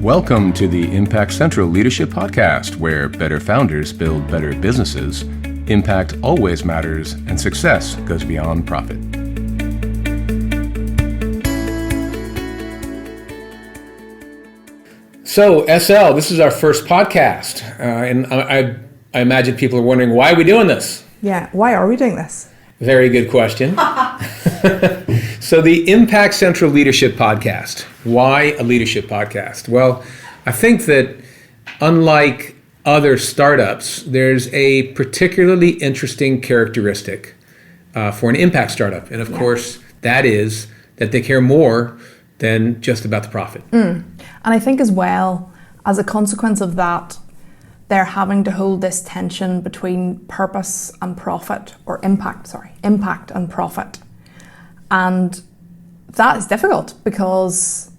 Welcome to the Impact Central Leadership Podcast, where better founders build better businesses, impact always matters, and success goes beyond profit. So, SL, this is our first podcast, and I imagine people are wondering, why are we doing this? Yeah, why are we doing this? Very good question. So the Impact Central Leadership Podcast. Why a leadership podcast? Well, I think that unlike other startups, there's a particularly interesting characteristic for an impact startup. And of course, that is that they care more than just about the profit. And I think as well, as a consequence of that, they're having to hold this tension between purpose and profit, or impact and profit. And that is difficult because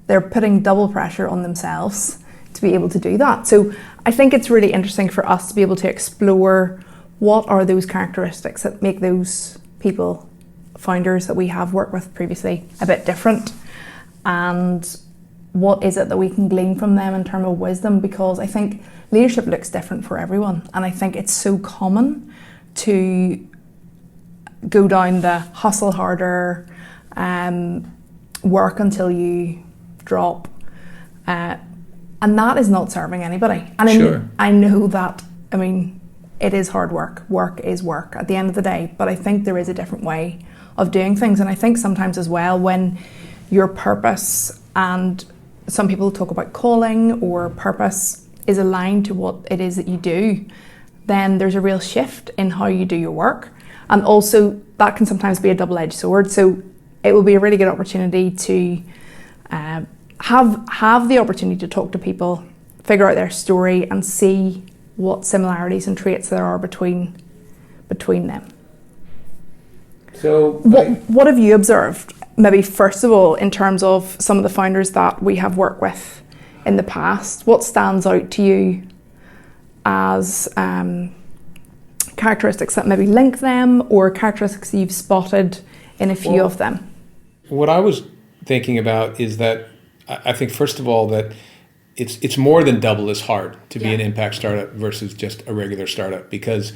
they're putting double pressure on themselves to be able to do that. So I think it's really interesting for us to be able to explore what are those characteristics that make those people, founders that we have worked with previously, a bit different. And what is it that we can glean from them in terms of wisdom? Because I think leadership looks different for everyone. And I think it's so common to go down the hustle harder, work until you drop. And that is not serving anybody. And Sure. I know that, it is hard work. Work is work at the end of the day. But I think there is a different way of doing things. And I think sometimes as well, when your purpose, and some people talk about calling or purpose, is aligned to what it is that you do, then there's a real shift in how you do your work. And also that can sometimes be a double-edged sword. So it will be a really good opportunity to have the opportunity to talk to people, figure out their story, and see what similarities and traits there are between them. So what have you observed, maybe first of all, in terms of some of the founders that we have worked with in the past? What stands out to you as characteristics that maybe link them, or characteristics you've spotted in a few of them? What I was thinking about is that I think, first of all, that it's more than double as hard to be an impact startup versus just a regular startup. Because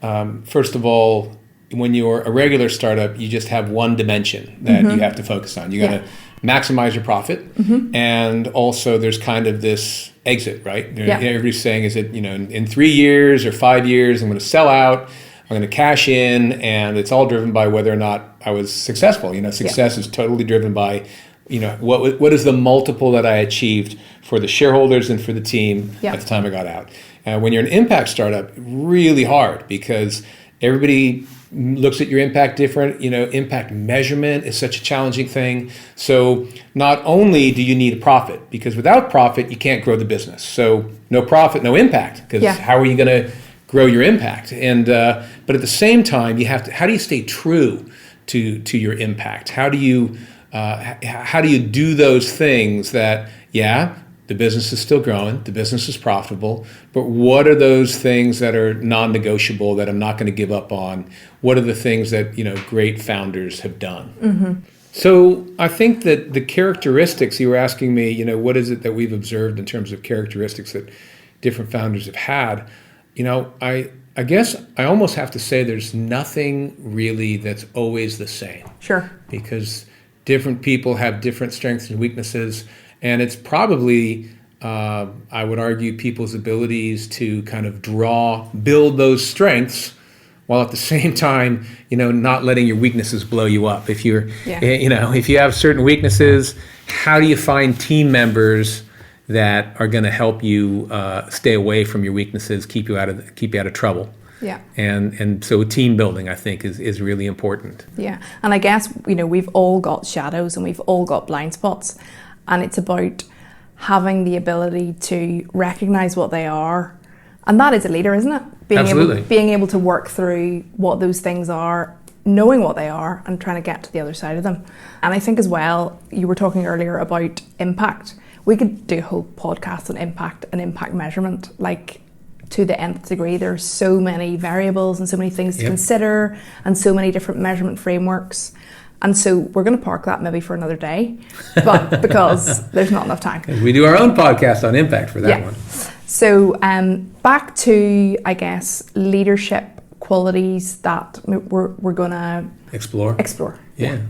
first of all, when you're a regular startup, you just have one dimension that you have to focus on. You got to maximize your profit, and also there's kind of this exit, right? Everybody's saying, is it in 3 years or 5 years, I'm going to sell out, I'm going to cash in, and it's all driven by whether or not I was successful. Success is totally driven by what is the multiple that I achieved for the shareholders and for the team at the time I got out. And when you're an impact startup, really hard, because everybody looks at your impact different. Impact measurement is such a challenging thing. So not only do you need a profit, because without profit, you can't grow the business. So no profit, no impact, because how are you going to grow your impact? And but at the same time, you have to. How do you stay true to your impact? How do you do those things that the business is still growing, the business is profitable, but what are those things that are non-negotiable that I'm not going to give up on? What are the things that great founders have done? So I think that the characteristics, you were asking me, what is it that we've observed in terms of characteristics that different founders have had? I guess I almost have to say there's nothing really that's always the same. Sure. Because different people have different strengths and weaknesses. And it's probably, I would argue, people's abilities to kind of build those strengths, while at the same time, not letting your weaknesses blow you up. If if you have certain weaknesses, how do you find team members that are going to help you stay away from your weaknesses, keep you out of trouble? Yeah. And so team building, I think, is really important. Yeah. And I guess, we've all got shadows and we've all got blind spots. And it's about having the ability to recognize what they are. And that is a leader, isn't it? Absolutely. Being able to work through what those things are, knowing what they are, and trying to get to the other side of them. And I think as well, you were talking earlier about impact. We could do a whole podcast on impact and impact measurement, to the nth degree. There's so many variables and so many things to consider, and so many different measurement frameworks. And so we're going to park that maybe for another day, but because there's not enough time. We do our own podcast on impact for that one. So back to, I guess, leadership qualities that we're going to explore. Yeah.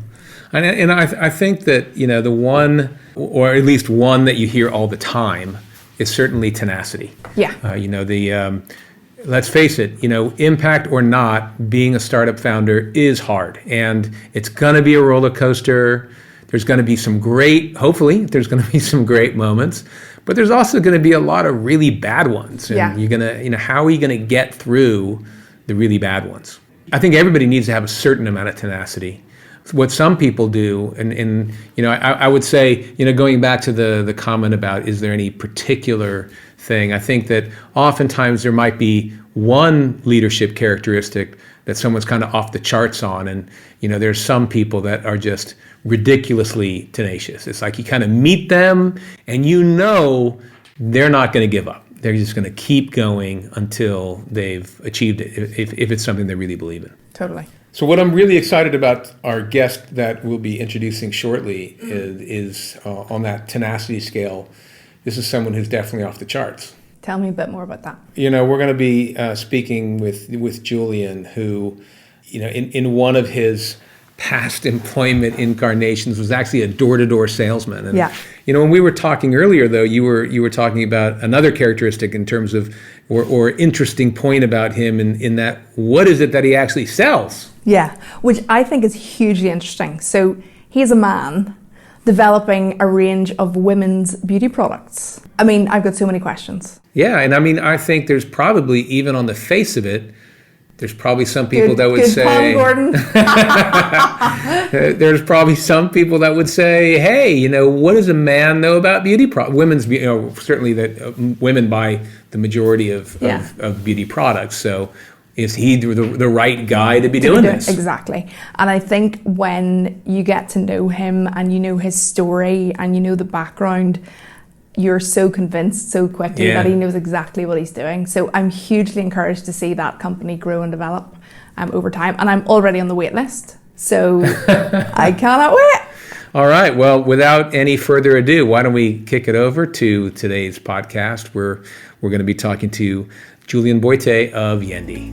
And I think that, the one, or at least one that you hear all the time, is certainly tenacity. Yeah. Let's face it, impact or not, being a startup founder is hard, and it's going to be a roller coaster. There's going to be hopefully there's going to be some great moments, but there's also going to be a lot of really bad ones. And you're going to, how are you going to get through the really bad ones? I think everybody needs to have a certain amount of tenacity. What some people do, and I would say, going back to the comment about, is there any particular thing? I think that oftentimes there might be one leadership characteristic that someone's kind of off the charts on, and there's some people that are just ridiculously tenacious. It's like you kind of meet them and they're not going to give up. They're just going to keep going until they've achieved it, if it's something they really believe in. Totally. So what I'm really excited about our guest that we'll be introducing shortly is on that tenacity scale. This is someone who's definitely off the charts. Tell me a bit more about that. We're going to be speaking with Julian, who, in one of his past employment incarnations was actually a door-to-door salesman. And, when we were talking earlier, though, you were talking about another characteristic in terms of, or interesting point about him in that, what is it that he actually sells? Yeah, which I think is hugely interesting. So he's a man developing a range of women's beauty products. I mean, I've got so many questions. Yeah, and I think there's probably, even on the face of it, there's probably some people that would say, Gordon. There's probably some people that would say, hey, what does a man know about beauty products? Certainly that women buy the majority of beauty products. So is he the right guy to be doing this? Exactly. And I think when you get to know him and you know his story and you know the background, you're so convinced so quickly that he knows exactly what he's doing. So I'm hugely encouraged to see that company grow and develop over time. And I'm already on the wait list. So I cannot wait. All right. Well, without any further ado, why don't we kick it over to today's podcast, where we're going to be talking to Julian Boaitey of Yendy.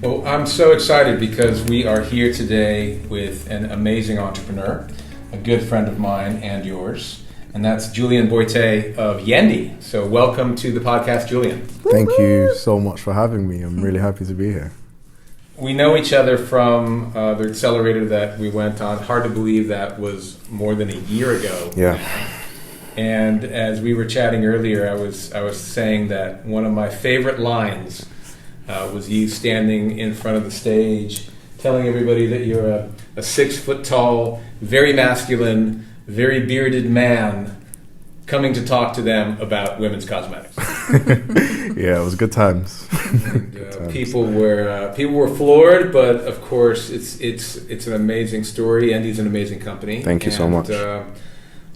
Well, I'm so excited because we are here today with an amazing entrepreneur, a good friend of mine and yours, and that's Julian Boaitey of Yendy. So welcome to the podcast, Julian. Thank you so much for having me. I'm really happy to be here. We know each other from the accelerator that we went on. Hard to believe that was more than a year ago. Yeah. And as we were chatting earlier, I was saying that one of my favorite lines was you standing in front of the stage telling everybody that you're a 6 foot tall, very masculine, very bearded man coming to talk to them about women's cosmetics. Yeah, it was good times. And, people were floored, but of course it's an amazing story. Yendy's an amazing company. Thank you so much.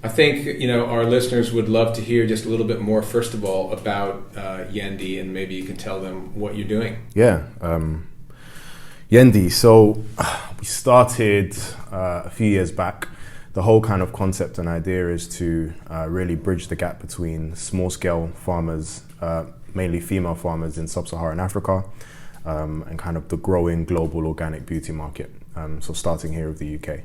I think our listeners would love to hear just a little bit more, first of all, about Yendy, and maybe you can tell them what you're doing. Yeah, Yendy. So we started a few years back. The whole kind of concept and idea is to really bridge the gap between small-scale farmers, mainly female farmers in sub-Saharan Africa, and kind of the growing global organic beauty market. So starting here with the UK.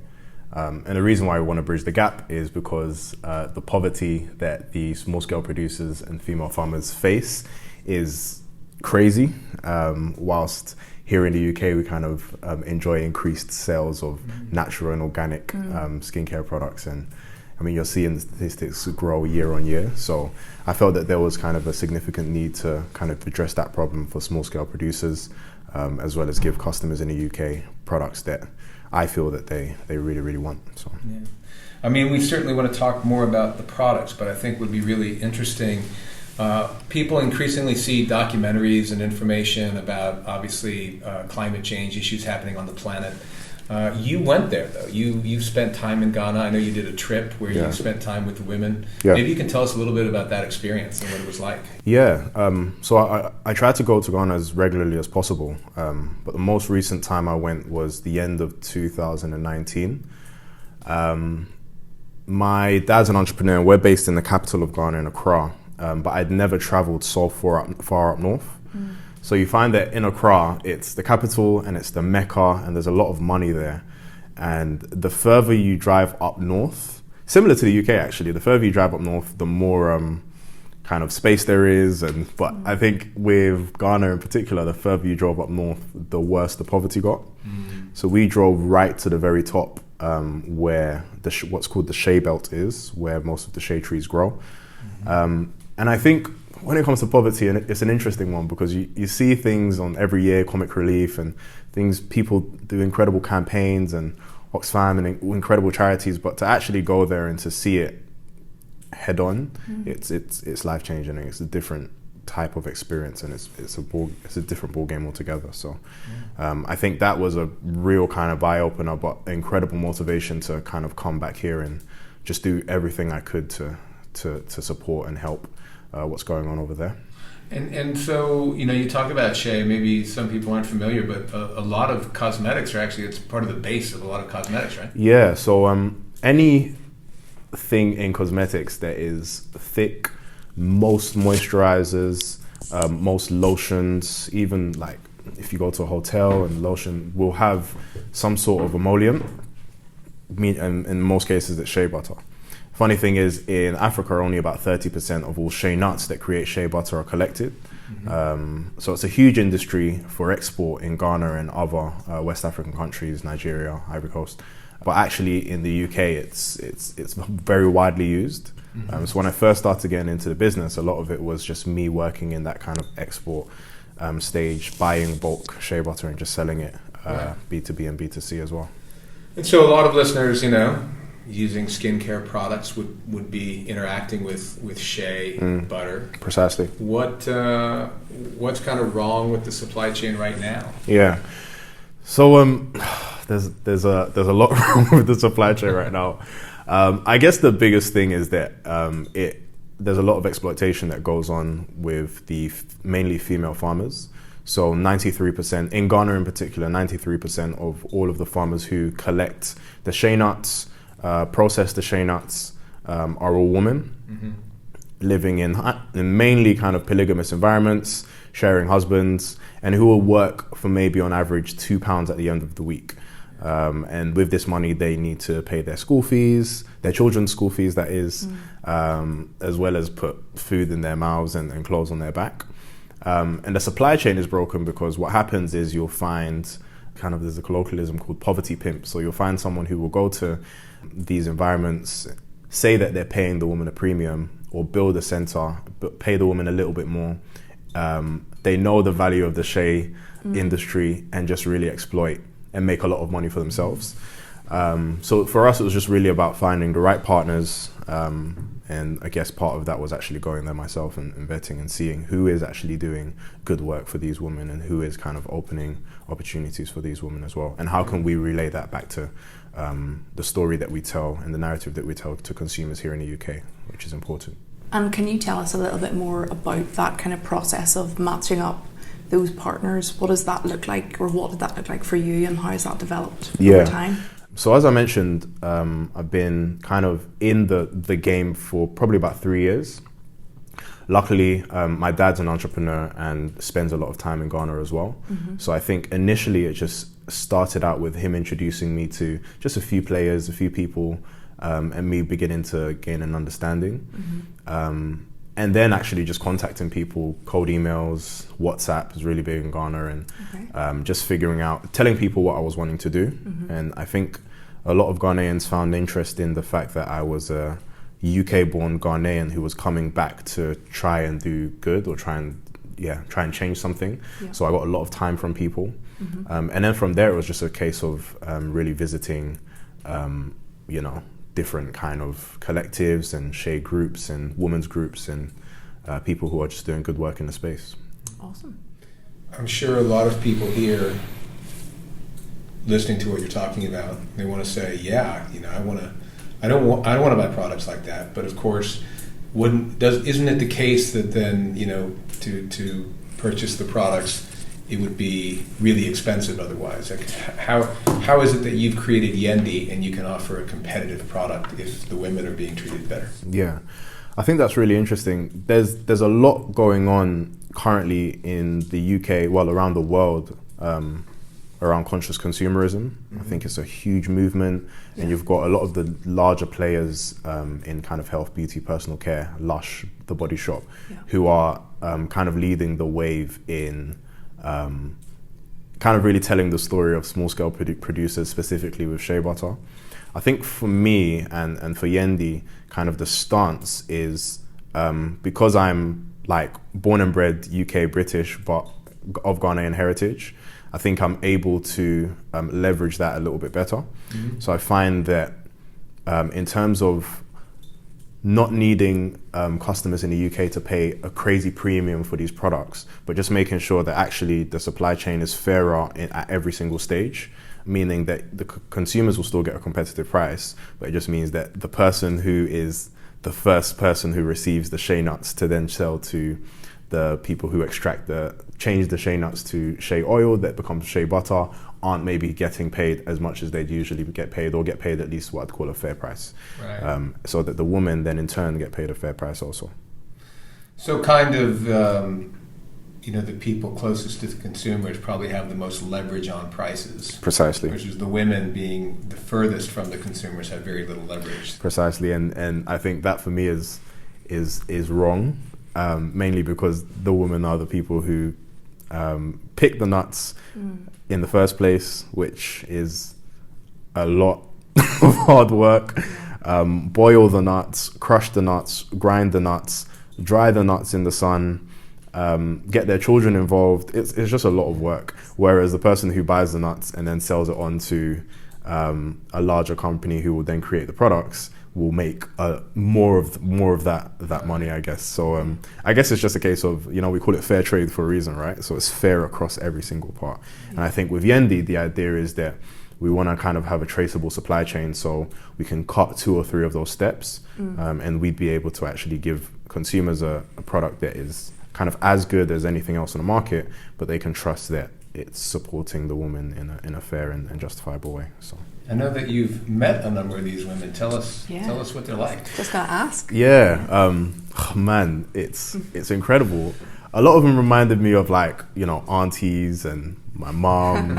And the reason why we want to bridge the gap is because the poverty that the small-scale producers and female farmers face is crazy, whilst here in the UK we kind of enjoy increased sales of natural and organic skincare products. And I mean, you're seeing the statistics grow year on year. So I felt that there was kind of a significant need to kind of address that problem for small-scale producers, as well as give customers in the UK products that I feel that they really, really want. So, yeah. I mean, we certainly want to talk more about the products, but I think would be really interesting People increasingly see documentaries and information about, obviously, climate change issues happening on the planet. You went there, though. You spent time in Ghana. I know you did a trip where you spent time with the women. Yeah. Maybe you can tell us a little bit about that experience and what it was like. Yeah, so I tried to go to Ghana as regularly as possible, but the most recent time I went was the end of 2019. My dad's an entrepreneur. We're based in the capital of Ghana, in Accra, but I'd never traveled so far up north. So you find that in Accra, it's the capital and it's the Mecca, and there's a lot of money there. And the further you drive up north, similar to the UK actually, the further you drive up north, the more kind of space there is. But I think with Ghana in particular, the further you drove up north, the worse the poverty got. So we drove right to the very top, where what's called the shea belt is, where most of the shea trees grow. And I think when it comes to poverty, and it's an interesting one because you see things on every year, Comic Relief and things, people do incredible campaigns and Oxfam and incredible charities, but to actually go there and to see it head on, it's life changing. It's a different type of experience, and it's a different ball game altogether. So I think that was a real kind of eye opener, but incredible motivation to kind of come back here and just do everything I could to support and help what's going on over there. And so, you talk about shea, maybe some people aren't familiar, but a lot of cosmetics are actually, it's part of the base of a lot of cosmetics, right? Yeah, so anything in cosmetics that is thick, most moisturizers, most lotions, even like if you go to a hotel and lotion will have some sort of emollient, and in most cases it's shea butter. Funny thing is, in Africa, only about 30% of all shea nuts that create shea butter are collected. So it's a huge industry for export in Ghana and other West African countries, Nigeria, Ivory Coast. But actually in the UK, it's very widely used. So when I first started getting into the business, a lot of it was just me working in that kind of export stage, buying bulk shea butter and just selling it B2B and B2C as well. And so a lot of listeners, using skincare products would be interacting with shea butter. Precisely. What's kind of wrong with the supply chain right now? Yeah. So there's a lot wrong with the supply chain right now. I guess the biggest thing is that there's a lot of exploitation that goes on with the mainly female farmers. So 93%, in Ghana in particular, 93% of all of the farmers who collect the shea nuts, process the shea nuts, are all women, living in mainly kind of polygamous environments, sharing husbands, and who will work for maybe on average £2 at the end of the week. And with this money, they need to pay their school fees, their children's school fees, that is, as well as put food in their mouths and clothes on their back. And the supply chain is broken because what happens is you'll find there's a colloquialism called poverty pimp. So you'll find someone who will go to these environments, say that they're paying the woman a premium or build a center, but pay the woman a little bit more. They know the value of the shea industry and just really exploit and make a lot of money for themselves. So for us, it was just really about finding the right partners. And I guess part of that was actually going there myself and vetting and seeing who is actually doing good work for these women and who is kind of opening opportunities for these women as well. And how can we relay that back to the story that we tell and the narrative that we tell to consumers here in the UK, which is important. And can you tell us a little bit more about that kind of process of matching up those partners? What does that look like, or what did that look like for you, and how has that developed over time? So as I mentioned, I've been kind of in the game for probably about 3 years. Luckily, my dad's an entrepreneur and spends a lot of time in Ghana as well. So I think initially it just started out with him introducing me to just a few players, a few people, and me beginning to gain an understanding. And then actually just contacting people, cold emails, WhatsApp is really big in Ghana, and just figuring out, telling people what I was wanting to do. And I think a lot of Ghanaians found interest in the fact that I was a UK-born Ghanaian who was coming back to try and do good or try and change something. So I got a lot of time from people. And then from there, it was just a case of really visiting, different kind of collectives and shea groups and women's groups and people who are just doing good work in the space. Awesome. I'm sure a lot of people here listening to what you're talking about, they want to say, yeah, I don't want to buy products like that. But of course, isn't it the case that then, to purchase the products, it would be really expensive otherwise? Like, how is it that you've created Yendy and you can offer a competitive product if the women are being treated better? Yeah, I think that's really interesting. There's a lot going on currently in the UK, well, around the world, around conscious consumerism. Mm-hmm. I think it's a huge movement, and you've got a lot of the larger players in kind of health, beauty, personal care, Lush, The Body Shop, who are kind of leading the wave in kind of really telling the story of small-scale producers, specifically with shea butter. I think for me and for Yendy, kind of the stance is because I'm like born and bred UK British, but of Ghanaian heritage, I think I'm able to leverage that a little bit better. Mm-hmm. So I find that in terms of not needing customers in the UK to pay a crazy premium for these products, but just making sure that actually the supply chain is fairer at every single stage, meaning that the consumers will still get a competitive price, but it just means that the person who is the first person who receives the shea nuts to then sell to the people who change the shea nuts to shea oil that becomes shea butter aren't maybe getting paid as much as they'd usually get paid, or get paid at least what I'd call a fair price. Right. So that the women then in turn get paid a fair price also. So kind of, the people closest to the consumers probably have the most leverage on prices. Precisely. Versus the women being the furthest from the consumers have very little leverage. Precisely, and I think that for me is wrong, mainly because the women are the people who pick the nuts in the first place, which is a lot of hard work. Boil the nuts, crush the nuts, grind the nuts, dry the nuts in the sun, get their children involved. It's just a lot of work. Whereas the person who buys the nuts and then sells it on to a larger company who will then create the products will make more of that money, I guess. So I guess it's just a case of, we call it fair trade for a reason, right? So it's fair across every single part. And I think with Yendy, the idea is that we want to kind of have a traceable supply chain, so we can cut 2 or 3 of those steps, and we'd be able to actually give consumers a product that is kind of as good as anything else on the market, but they can trust that it's supporting the woman in a fair and justifiable way. So I know that you've met a number of these women. Tell us what they're like. Just gotta ask. Yeah, man, it's incredible. A lot of them reminded me of aunties and my mom.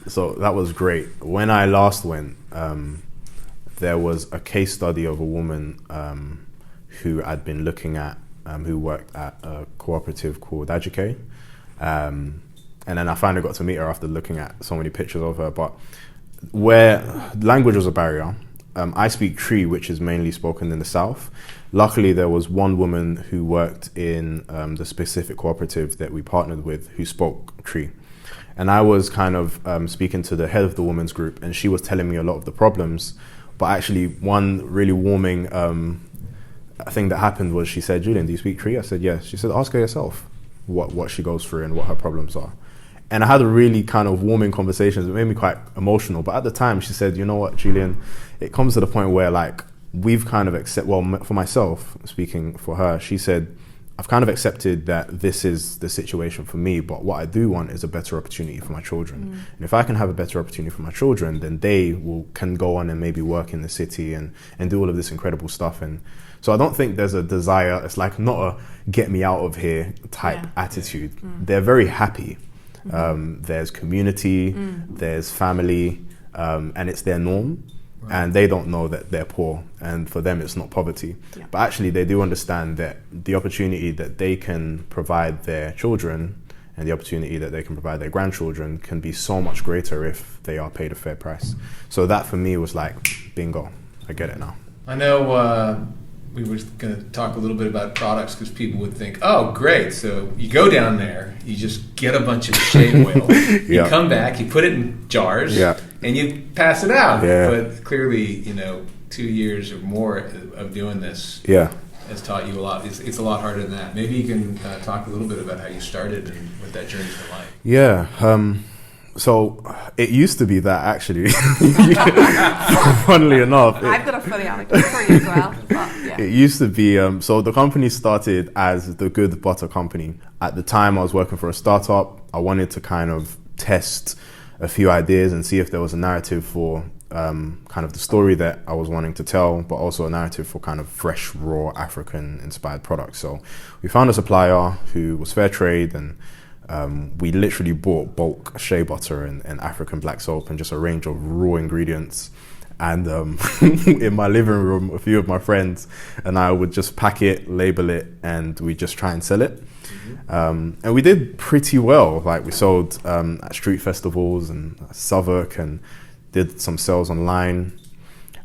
So that was great. When I last went, there was a case study of a woman who I'd been looking at, who worked at a cooperative called Aduke. And then I finally got to meet her after looking at so many pictures of her. But where language was a barrier, I speak Tree, which is mainly spoken in the south. Luckily, there was one woman who worked in the specific cooperative that we partnered with who spoke Tree. And I was kind of speaking to the head of the women's group, and she was telling me a lot of the problems. But actually, one really warming thing that happened was she said, "Julian, do you speak Tree?" I said, "Yes." She said, "Ask her yourself what she goes through and what her problems are." And I had a really kind of warming conversation. It made me quite emotional. But at the time, she said, "You know what, Julian, it comes to the point where we've kind of for myself, speaking for her, she said, I've kind of accepted that this is the situation for me, but what I do want is a better opportunity for my children. And if I can have a better opportunity for my children, then they can go on and maybe work in the city and do all of this incredible stuff." And so I don't think there's a desire, it's not a get me out of here type attitude. They're very happy. There's community, there's family, and it's their norm. Right. And they don't know that they're poor, and for them it's not poverty. Yeah. But actually they do understand that the opportunity that they can provide their children and the opportunity that they can provide their grandchildren can be so much greater if they are paid a fair price. So that for me was bingo, I get it now. I know we were going to talk a little bit about products because people would think, oh, great. So you go down there, you just get a bunch of shea oil, you come back, you put it in jars, and you pass it out. Yeah. But clearly, 2 years or more of doing this, has taught you a lot. It's a lot harder than that. Maybe you can talk a little bit about how you started and what that journey's been like. Yeah. So it used to be that, actually. Funnily enough. I've got a funny anecdote for you as well. But yeah. It used to be, so the company started as the Good Butter Company. At the time, I was working for a startup. I wanted to kind of test a few ideas and see if there was a narrative for kind of the story that I was wanting to tell, but also a narrative for kind of fresh, raw, African-inspired products. So we found a supplier who was fair trade, and we literally bought bulk shea butter and African black soap and just a range of raw ingredients. And in my living room, a few of my friends and I would just pack it, label it, and we just try and sell it. And we did pretty well. Like, we sold at street festivals and Southwark, and did some sales online.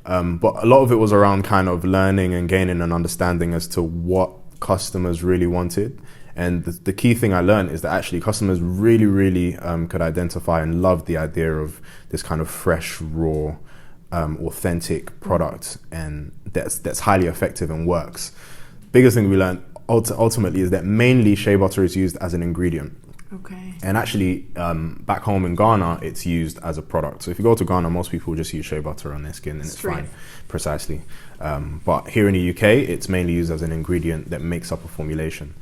But a lot of it was around kind of learning and gaining an understanding as to what customers really wanted. And the key thing I learned is that actually customers really, really could identify and love the idea of this kind of fresh, raw, authentic product, and that's highly effective and works. Biggest thing we learned ultimately is that mainly shea butter is used as an ingredient. Okay. And actually, back home in Ghana, it's used as a product. So if you go to Ghana, most people just use shea butter on their skin, and it's fine. Precisely. But here in the UK, it's mainly used as an ingredient that makes up a formulation.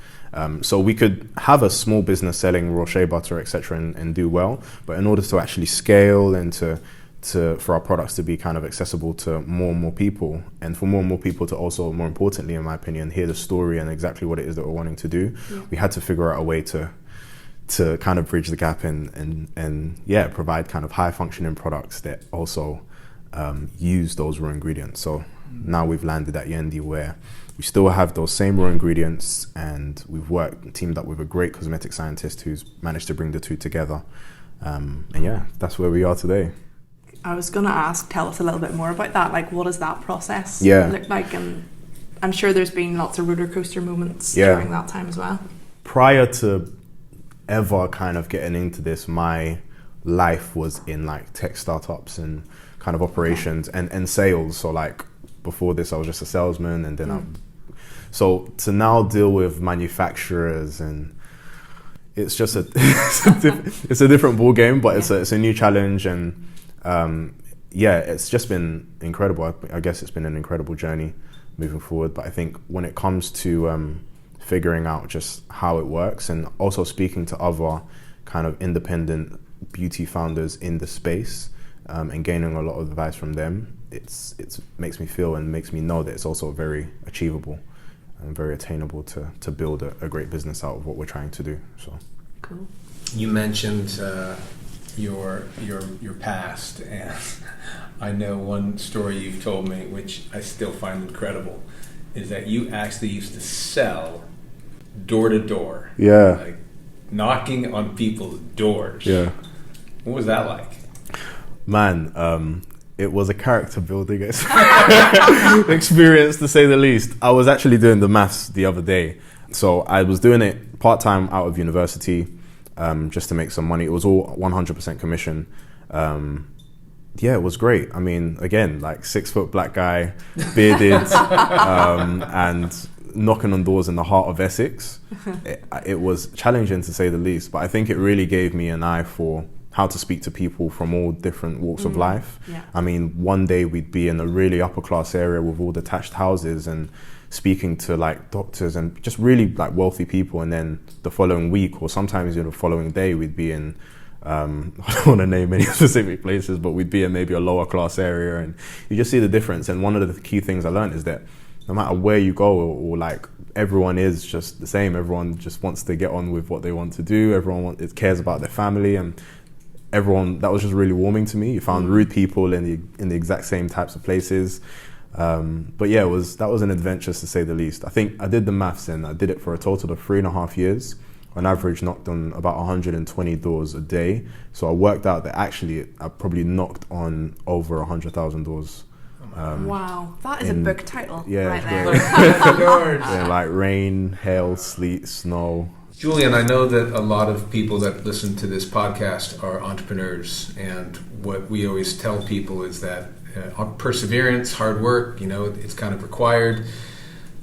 So we could have a small business selling raw shea butter, etc., and do well. But in order to actually scale and for our products to be kind of accessible to more and more people, and for more and more people to also, more importantly, in my opinion, hear the story and exactly what it is that we're wanting to do, we had to figure out a way to kind of bridge the gap and provide kind of high functioning products that also use those raw ingredients. So now we've landed at Yendy, where we still have those same raw ingredients, and we've teamed up with a great cosmetic scientist who's managed to bring the two together. And that's where we are today. I was going to ask, tell us a little bit more about that. Like, what does that process look like? And I'm sure there's been lots of roller coaster moments during that time as well. Prior to ever kind of getting into this, my life was in like tech startups and kind of operations and sales. So like before this, I was just a salesman, and then so to now deal with manufacturers, and it's just it's a different ball game, but it's a new challenge, and it's just been incredible. I guess it's been an incredible journey moving forward. But I think when it comes to figuring out just how it works, and also speaking to other kind of independent beauty founders in the space, and gaining a lot of advice from them, it's makes me feel and makes me know that it's also very achievable and very attainable to build a great business out of what we're trying to do. So cool. You mentioned your past, and I know one story you've told me, which I still find incredible, is that you actually used to sell door to door. Yeah. Like knocking on people's doors. Yeah. What was that like? Man, it was a character building experience, to say the least. I was actually doing the maths the other day. So I was doing it part-time out of university, just to make some money. It was all 100% commission. It was great. I mean, again, like 6-foot black guy, bearded, and knocking on doors in the heart of Essex. It was challenging, to say the least, but I think it really gave me an eye for how to speak to people from all different walks of life. Yeah. I mean, one day we'd be in a really upper class area with all detached houses and speaking to like doctors and just really like wealthy people, and then the following week, or sometimes the following day, we'd be in I don't want to name any specific places, but we'd be in maybe a lower class area, and you just see the difference. And one of the key things I learned is that no matter where you go, or like everyone is just the same. Everyone just wants to get on with what they want to do. Everyone cares about their family, and everyone, that was just really warming to me. You found rude people in the exact same types of places. But yeah, that was an adventure, to say the least. I think I did the maths, and I did it for a total of 3.5 years. On average, knocked on about 120 doors a day. So I worked out that actually I probably knocked on over 100,000 doors. Wow, that is a book title. Yeah, right there. Yeah, like rain, hail, sleet, snow. Julian, I know that a lot of people that listen to this podcast are entrepreneurs, and what we always tell people is that perseverance, hard work, it's kind of required.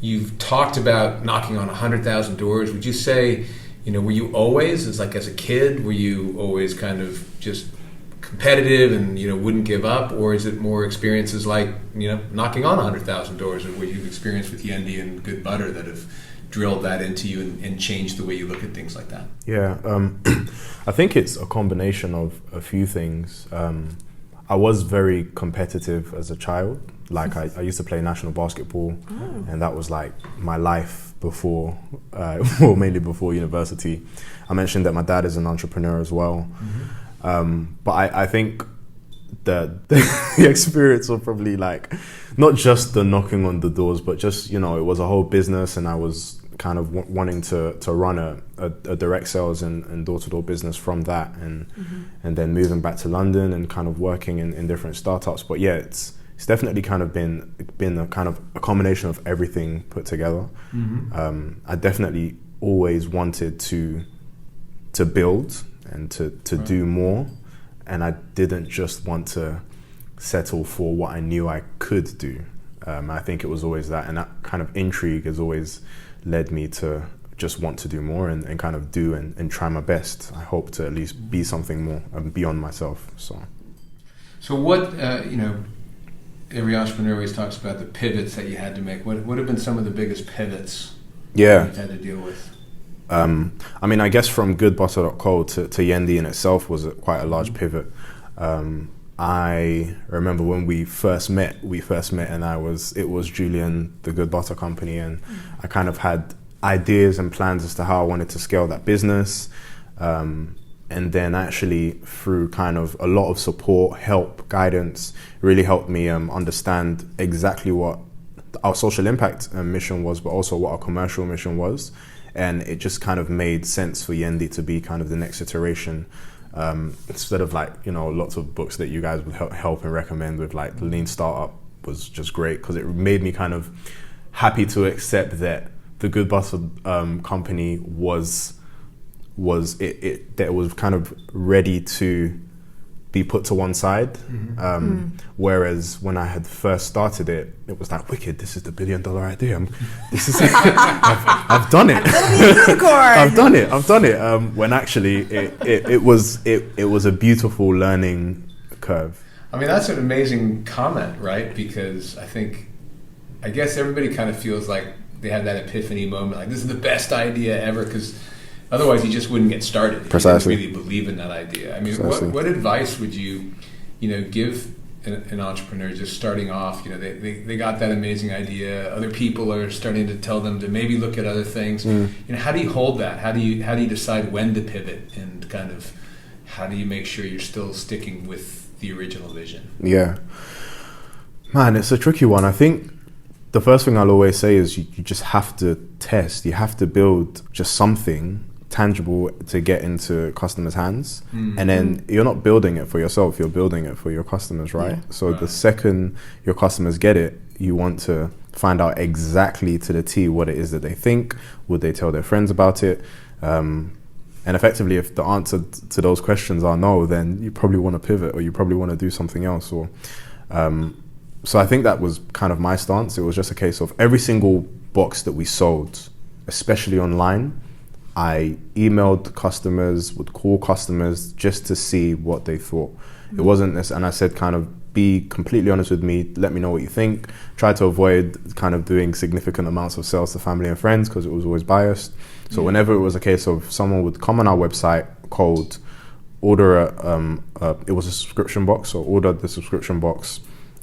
you've talked about knocking on 100,000 doors. Would you say, were you always, as a kid, were you always kind of just competitive and wouldn't give up, or is it more experiences like knocking on 100,000 doors, or what you've experienced with Yendy and Good Butter that have drilled that into you and changed the way you look at things like that? Yeah, I think it's a combination of a few things. I was very competitive as a child. Like I used to play national basketball, and that was like my life before, well, mainly before university. I mentioned that my dad is an entrepreneur as well. But I think that the experience of probably like, not just the knocking on the doors, but just, it was a whole business, and I was kind of wanting to run a direct sales and door-to-door business from that, and then moving back to London and kind of working in different startups. But yeah, it's definitely kind of been a kind of a combination of everything put together. I definitely always wanted to build and to do more, and I didn't just want to settle for what I knew I could do. I think it was always that, and that kind of intrigue has always led me to just want to do more and kind of do and try my best. I hope to at least be something more beyond myself. So what, every entrepreneur always talks about the pivots that you had to make. What have been some of the biggest pivots you've had to deal with? I mean, I guess from goodbutter.co to Yendy in itself was quite a large pivot. I remember when we first met and it was Julian, the Good Butter company, and I kind of had ideas and plans as to how I wanted to scale that business. And then actually through kind of a lot of support, help, guidance, really helped me understand exactly what our social impact mission was, but also what our commercial mission was. And it just kind of made sense for Yendy to be kind of the next iteration. Instead of like, lots of books that you guys would help and recommend with like the Lean Startup was just great, because it made me kind of happy to accept that the Good Butter company was kind of ready to be put to one side. Whereas when I had first started it, it was like, wicked, this is the $1 billion idea. I've done it. I've done it. When actually it was a beautiful learning curve. I mean, that's an amazing comment, right? Because I guess everybody kind of feels like they had that epiphany moment, like this is the best idea ever, because otherwise you just wouldn't get started if Precisely. you didn't really believe in that idea. I mean, Precisely. what advice would you give an entrepreneur just starting off? They got that amazing idea. Other people are starting to tell them to maybe look at other things. How do you hold that? How do you decide when to pivot, and kind of how do you make sure you're still sticking with the original vision? Yeah, man, it's a tricky one. I think the first thing I'll always say is you just have to test. You have to build just something tangible to get into customers' hands. And then you're not building it for yourself, you're building it for your customers, right? Yeah. So the second your customers get it, you want to find out exactly to the T what it is that they think. Would they tell their friends about it? And effectively, if the answer to those questions are no, then you probably want to pivot, or you probably want to do something else. Or so I think that was kind of my stance. It was just a case of every single box that we sold, especially online, I emailed customers, would call customers just to see what they thought. It wasn't this, and I said kind of be completely honest with me, let me know what you think. Try to avoid kind of doing significant amounts of sales to family and friends, because it was always biased. So whenever it was a case of someone would come on our website, cold, order it was a subscription box, so order the subscription box.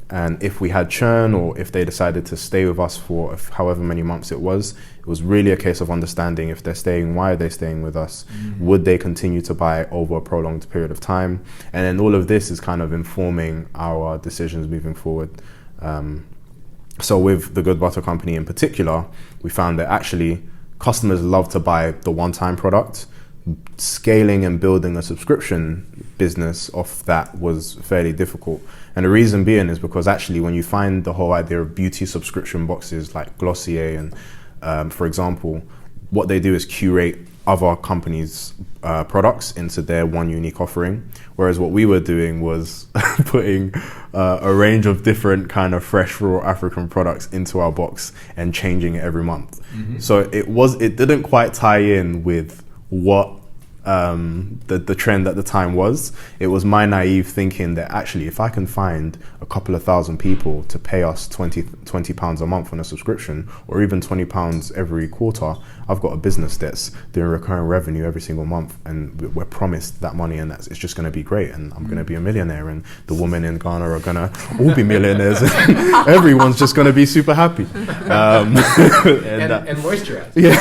And if we had churn, or if they decided to stay with us for however many months it was really a case of understanding if they're staying, why are they staying with us? Would they continue to buy over a prolonged period of time? And then all of this is kind of informing our decisions moving forward. So with the Good Butter company in particular, we found that actually customers love to buy the one-time product. Scaling and building a subscription business off that was fairly difficult. And the reason being is because actually when you find the whole idea of beauty subscription boxes like Glossier and for example, what they do is curate other companies' products into their one unique offering. Whereas what we were doing was putting a range of different kind of fresh raw African products into our box and changing it every month. So it didn't quite tie in with what the trend at the time was. It was my naive thinking that actually if I can find a couple of thousand people to pay us £20 a month on a subscription, or even £20 every quarter, I've got a business that's doing recurring revenue every single month, and we're promised that money, and it's just going to be great, and I'm going to be a millionaire, and the women in Ghana are going to all be millionaires, and everyone's just going to be super happy. And moisturize. Yeah.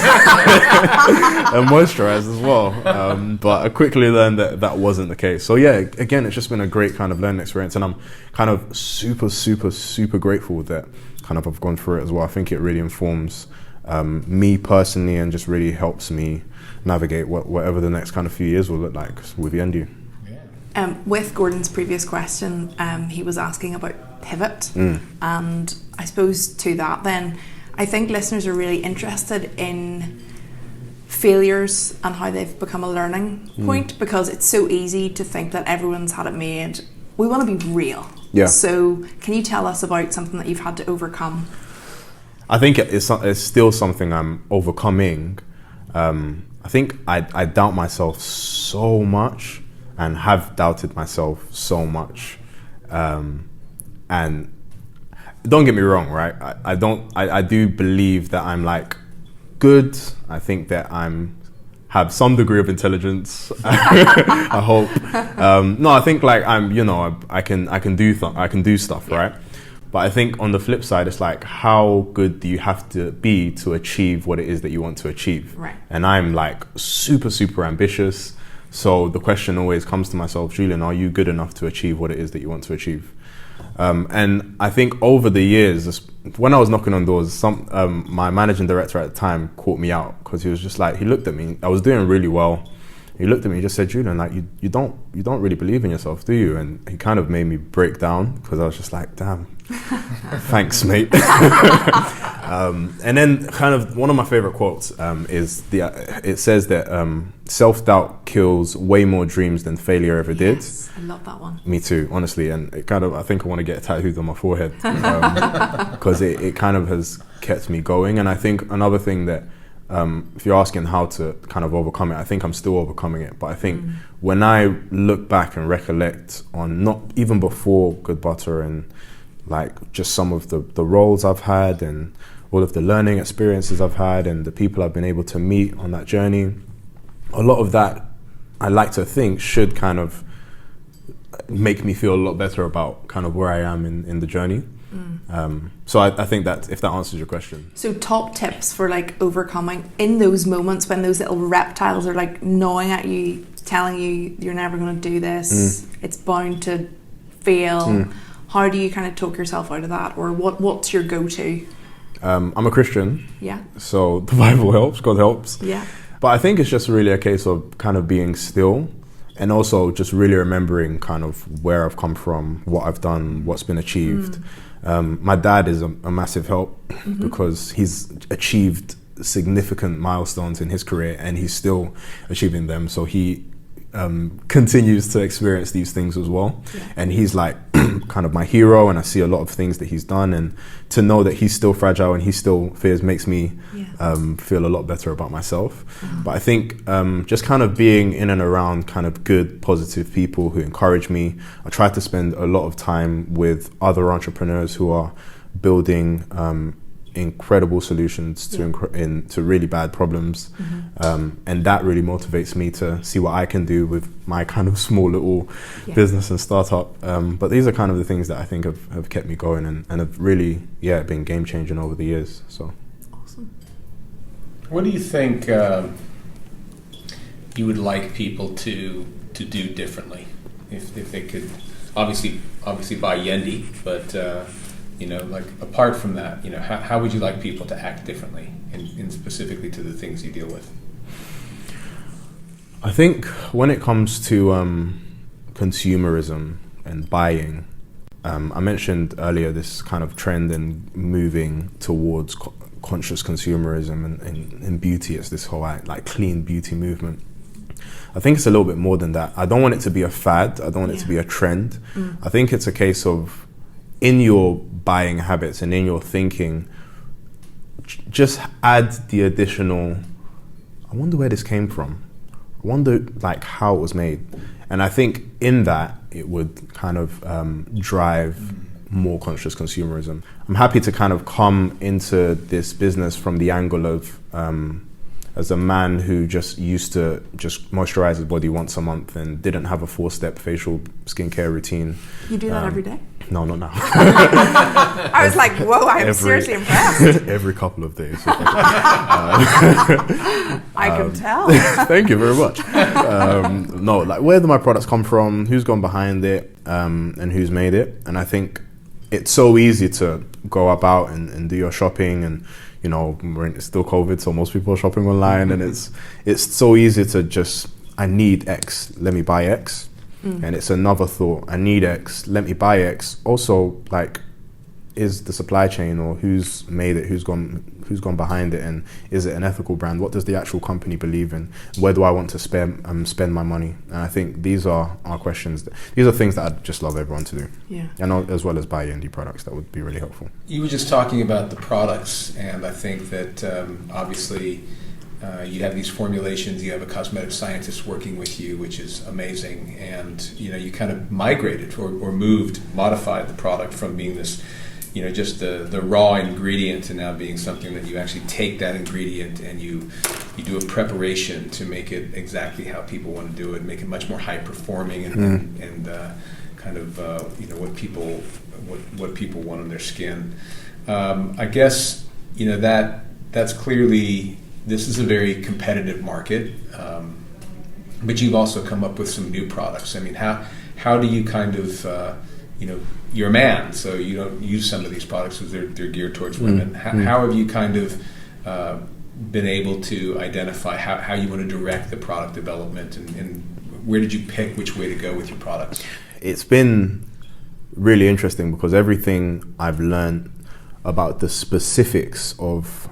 And moisturize as well. But I quickly learned that wasn't the case. So yeah, again, it's just been a great kind of learning experience, and I'm kind of super, super, super grateful that kind of I've gone through it as well. I think it really informs me personally, and just really helps me navigate whatever the next kind of few years will look like with Yendy. With Gordon's previous question, he was asking about pivot, and I suppose to that then, I think listeners are really interested in failures and how they've become a learning point, because it's so easy to think that everyone's had it made. We want to be real. Yeah. So can you tell us about something that you've had to overcome? I think it's still something I'm overcoming. I think I doubt myself so much, and have doubted myself so much. And don't get me wrong, right? I do believe that I'm like good. I think that have some degree of intelligence. I hope. No, I think like I can do stuff, right? But I think on the flip side, it's like, how good do you have to be to achieve what it is that you want to achieve? Right. And I'm like super, super ambitious. So the question always comes to myself, Julian, are you good enough to achieve what it is that you want to achieve? And I think over the years, when I was knocking on doors, my managing director at the time caught me out, because he was just like, he looked at me, I was doing really well. He looked at me, he just said, Julian, like you don't really believe in yourself, do you? And he kind of made me break down, because I was just like, damn, thanks, mate. And then kind of one of my favorite quotes is it says that self-doubt kills way more dreams than failure ever did. Yes, I love that one. Me too, honestly. And it kind of, I think I want to get it tattooed on my forehead, because it kind of has kept me going. And I think another thing that, if you're asking how to kind of overcome it, I think I'm still overcoming it. But I think when I look back and recollect on, not even before Good Butter, and like just some of the roles I've had, and all of the learning experiences I've had, and the people I've been able to meet on that journey, a lot of that I like to think should kind of make me feel a lot better about kind of where I am in the journey. So I think that if that answers your question. So top tips for like overcoming in those moments when those little reptiles are like gnawing at you, telling you you're never going to do this, it's bound to fail. How do you kind of talk yourself out of that, or what's your go-to? I'm a Christian. Yeah. So the Bible helps, God helps. Yeah. But I think it's just really a case of kind of being still, and also just really remembering kind of where I've come from, what I've done, what's been achieved. My dad is a massive help, because he's achieved significant milestones in his career, and he's still achieving them. So he continues to experience these things as well. Yeah. And he's like kind of my hero, and I see a lot of things that he's done, and to know that he's still fragile and he still fears makes me feel a lot better about myself. But I think just kind of being in and around kind of good, positive people who encourage me. I try to spend a lot of time with other entrepreneurs who are building incredible solutions to really bad problems, and that really motivates me to see what I can do with my kind of small little business and startup. But these are kind of the things that I think have kept me going, and have really been game changing over the years. So awesome. What do you think you would like people to do differently if they could? Obviously buy Yendy, but like apart from that, how would you like people to act differently in specifically to the things you deal with? I think when it comes to consumerism and buying, I mentioned earlier this kind of trend in moving towards conscious consumerism and beauty. It's this whole like clean beauty movement. I think it's a little bit more than that. I don't want it to be a fad. I don't want it to be a trend. I think it's a case of, in your buying habits and in your thinking, just add the additional, I wonder where this came from. I wonder like how it was made. And I think in that, it would kind of drive more conscious consumerism. I'm happy to kind of come into this business from the angle of, as a man who just used to just moisturize his body once a month and didn't have a 4-step facial skincare routine. You do that every day? No, not now. I was like, whoa, I'm seriously impressed. Every couple of days. I can tell. Thank you very much. No, like, where do my products come from? Who's gone behind it? And who's made it? And I think it's so easy to go about and do your shopping, and you know, it's still COVID, so most people are shopping online, and it's so easy to just, I need X, let me buy X. And it's another thought, I need X, let me buy X. Also, like, is the supply chain, or who's made it, who's gone behind it, and is it an ethical brand? What does the actual company believe in? Where do I want to spend my money? And I think these are our questions. These are things that I'd just love everyone to do. Yeah. And as well as buy Yendy products, that would be really helpful. You were just talking about the products, and I think that obviously you have these formulations, you have a cosmetic scientist working with you, which is amazing, and you know, you kind of migrated or modified the product from being this, you know, just the raw ingredient to now being something that you actually take that ingredient and you do a preparation to make it exactly how people want to do it, make it much more high performing and kind of you know, what people want on their skin. I guess, you know, that's clearly, this is a very competitive market, but you've also come up with some new products. I mean, how do you kind of, you know, you're a man, so you don't use some of these products because they're geared towards women. How have you kind of been able to identify how you want to direct the product development, and where did you pick which way to go with your products? It's been really interesting because everything I've learned about the specifics of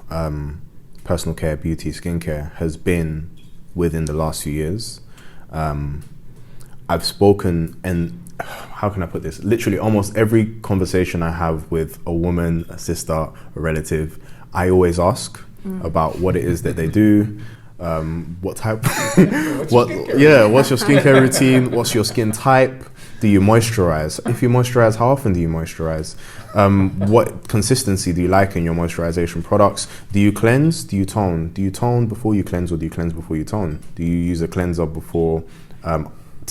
personal care, beauty, skincare has been within the last few years. I've spoken, and how can I put this? Literally almost every conversation I have with a woman, a sister, a relative, I always ask about what it is that they do, what type, what's your skincare routine, what's your skin type, do you moisturize? If you moisturize, how often do you moisturize? What consistency do you like in your moisturization products? Do you cleanse? Do you tone? Do you tone before you cleanse, or do you cleanse before you tone? Do you use a cleanser before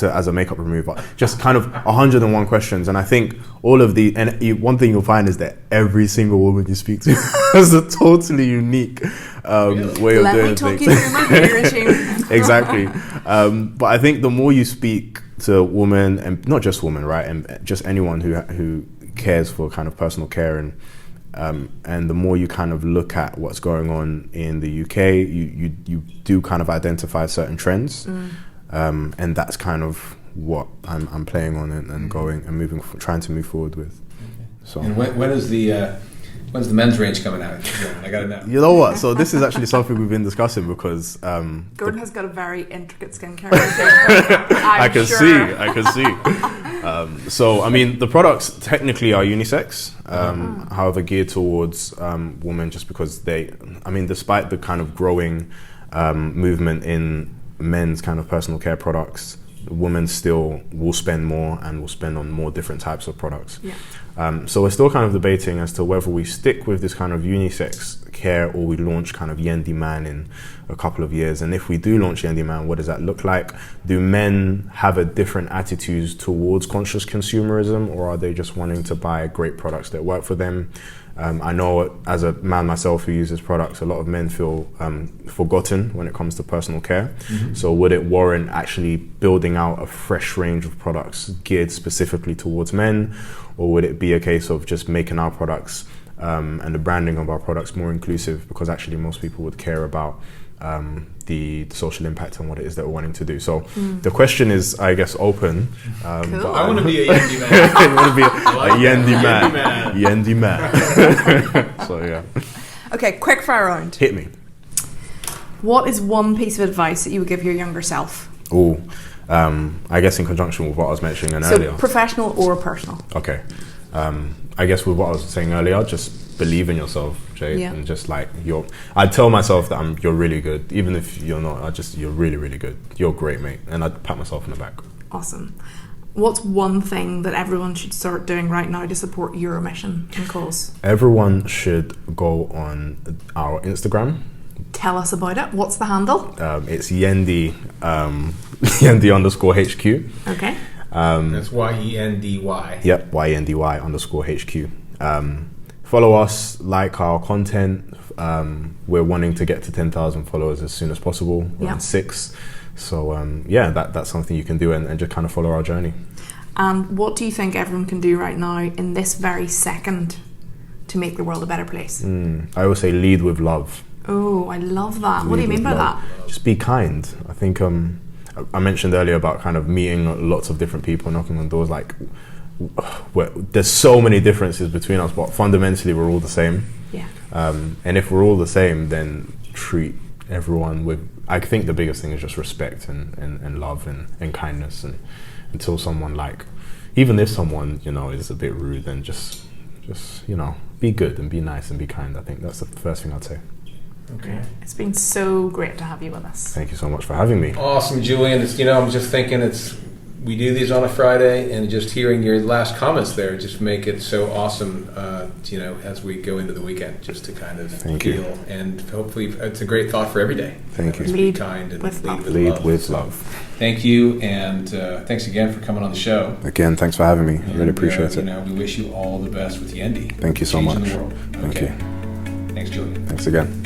as a makeup remover? Just kind of 101 questions. And I think all of one thing you'll find is that every single woman you speak to has a totally unique way of doing things. Let me talk you through my beauty regime. Exactly. But I think the more you speak to women, and not just women, right, and just anyone who cares for kind of personal care, and the more you kind of look at what's going on in the UK, you do kind of identify certain trends. And that's kind of what I'm playing on and going and trying to move forward with. So. And when's the men's range coming out? I gotta know. You know what? So this is actually something we've been discussing because Gordon has got a very intricate skincare routine. I can see. So I mean, the products technically are unisex, however geared towards women, just because despite the kind of growing movement in men's kind of personal care products, women still will spend more and will spend on more different types of products. So we're still kind of debating as to whether we stick with this kind of unisex care or we launch kind of Yendy Man in a couple of years. And if we do launch Yendy Man, what does that look like? Do men have a different attitude towards conscious consumerism, or are they just wanting to buy great products that work for them? I know as a man myself who uses products, a lot of men feel forgotten when it comes to personal care. So would it warrant actually building out a fresh range of products geared specifically towards men, or would it be a case of just making our products and the branding of our products more inclusive, because actually most people would care about the social impact and what it is that we're wanting to do. So the question is, I guess, open. Cool. But I want to be a Yendy man. I want to be a Yendy man. So yeah. Okay, quick fire round. Hit me. What is one piece of advice that you would give your younger self? Oh, I guess in conjunction with what I was mentioning earlier. So professional or personal? Okay. I guess with what I was saying earlier, just believe in yourself, Jay, and just like I tell myself that you're really good, even if you're not. You're really, really good. You're great, mate, and I pat myself on the back. Awesome. What's one thing that everyone should start doing right now to support your mission and cause? Everyone should go on our Instagram. Tell us about it. What's the handle? It's Yendy, Yendy_HQ. Okay. That's YENDY. Yep, YENDY_HQ. Follow us, like our content. We're wanting to get to 10,000 followers as soon as possible. We're on 6. So that's something you can do and just kind of follow our journey. And what do you think everyone can do right now in this very second to make the world a better place? I always say lead with love. Oh, I love that. What do you mean by that? Just be kind. I think I mentioned earlier about kind of meeting lots of different people, knocking on doors. Like, there's so many differences between us, but fundamentally we're all the same. Yeah. And if we're all the same, then treat everyone with. I think the biggest thing is just respect and love and kindness. And until someone even if someone is a bit rude, then just be good and be nice and be kind. I think that's the first thing I'd say. Okay. It's been so great to have you with us. Thank you so much for having me. Awesome, Julian. I'm just thinking we do these on a Friday, and just hearing your last comments there just make it so awesome, as we go into the weekend, just to kind of feel. And hopefully it's a great thought for every day. Thank you. Lead be kind and with love. Lead with love. Thank you, and thanks again for coming on the show. Again, thanks for having me. I really appreciate it. We wish you all the best with Yendy. Thank you so much. Changing the world. Thank you. Thanks, Julian. Thanks again.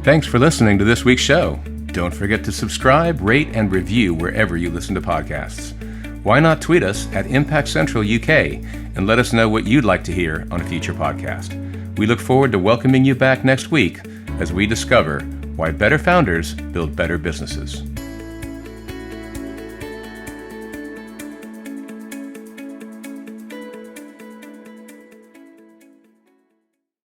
Thanks for listening to this week's show. Don't forget to subscribe, rate, and review wherever you listen to podcasts. Why not tweet us at Impact Central UK and let us know what you'd like to hear on a future podcast. We look forward to welcoming you back next week as we discover why better founders build better businesses.